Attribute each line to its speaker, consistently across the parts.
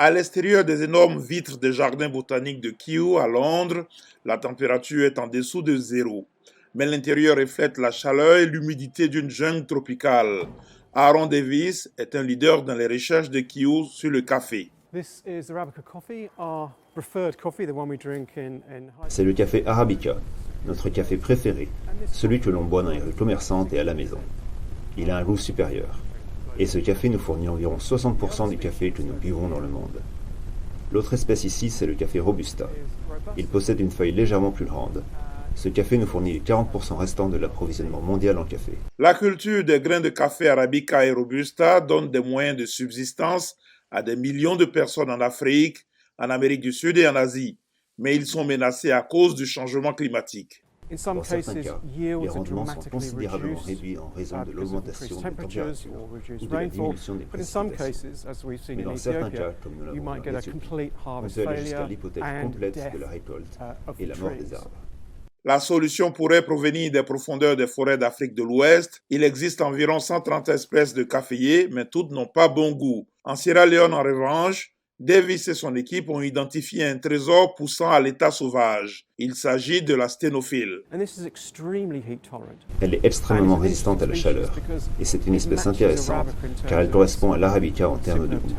Speaker 1: À l'extérieur des énormes vitres des jardins botaniques de Kew à Londres, la température est en dessous de zéro. Mais l'intérieur reflète la chaleur et l'humidité d'une jungle tropicale. Aaron Davis est un leader dans les recherches de Kew sur le café.
Speaker 2: C'est le café Arabica, notre café préféré, celui que l'on boit dans les rues commerçantes et à la maison. Il a un goût supérieur. Et ce café nous fournit environ 60% du café que nous buvons dans le monde. L'autre espèce ici, c'est le café Robusta. Il possède une feuille légèrement plus grande. Ce café nous fournit les 40% restants de l'approvisionnement mondial en café.
Speaker 1: La culture des grains de café Arabica et Robusta donne des moyens de subsistance à des millions de personnes en Afrique, en Amérique du Sud et en Asie. Mais ils sont menacés à cause du changement climatique.
Speaker 2: Dans certains cas, les rendements sont considérablement réduits en raison de l'augmentation des températures ou de la diminution des précipitations. Mais dans certains cas, comme nous l'avons vu en Éthiopie, on peut aller jusqu'à l'hypothèse complète de la récolte et la mort des arbres.
Speaker 1: La solution pourrait provenir des profondeurs des forêts d'Afrique de l'Ouest. Il existe environ 130 espèces de caféiers, mais toutes n'ont pas bon goût. En Sierra Leone, en revanche, Davis et son équipe ont identifié un trésor poussant à l'état sauvage. Il s'agit de la sténophile.
Speaker 2: Elle est extrêmement résistante à la chaleur, et c'est une espèce intéressante, car elle correspond à l'Arabica en termes de goût.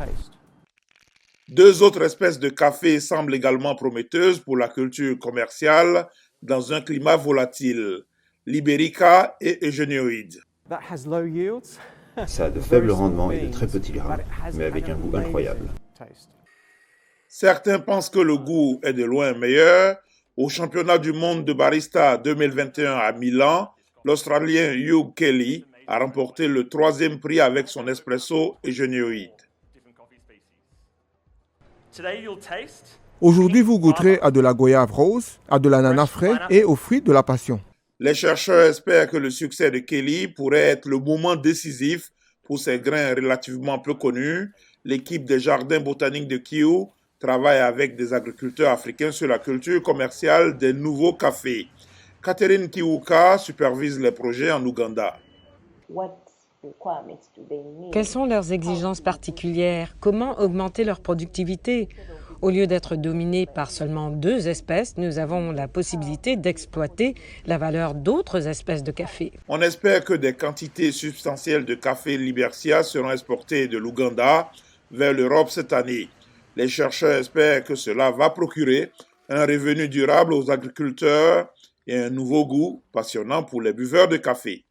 Speaker 1: Deux autres espèces de café semblent également prometteuses pour la culture commerciale dans un climat volatile, l'Iberica et Eugénioïde.
Speaker 2: Ça a de faibles rendements et de très petits grains, mais avec un goût incroyable.
Speaker 1: Certains pensent que le goût est de loin meilleur. Au championnat du monde de barista 2021 à Milan, l'Australien Hugh Kelly a remporté le 3e prix avec son espresso Eugénioïde.
Speaker 3: Aujourd'hui, vous goûterez à de la goyave rose, à de l'ananas frais et aux fruits de la passion.
Speaker 1: Les chercheurs espèrent que le succès de Kelly pourrait être le moment décisif pour ces grains relativement peu connus. L'équipe des jardins botaniques de Kew travaille avec des agriculteurs africains sur la culture commerciale des nouveaux cafés. Catherine Kiwuka supervise les projets en Ouganda.
Speaker 4: Quelles sont leurs exigences particulières? Comment augmenter leur productivité? Au lieu d'être dominés par seulement 2 espèces, nous avons la possibilité d'exploiter la valeur d'autres espèces de café.
Speaker 1: On espère que des quantités substantielles de café Libercia seront exportées de l'Ouganda vers l'Europe cette année. Les chercheurs espèrent que cela va procurer un revenu durable aux agriculteurs et un nouveau goût passionnant pour les buveurs de café.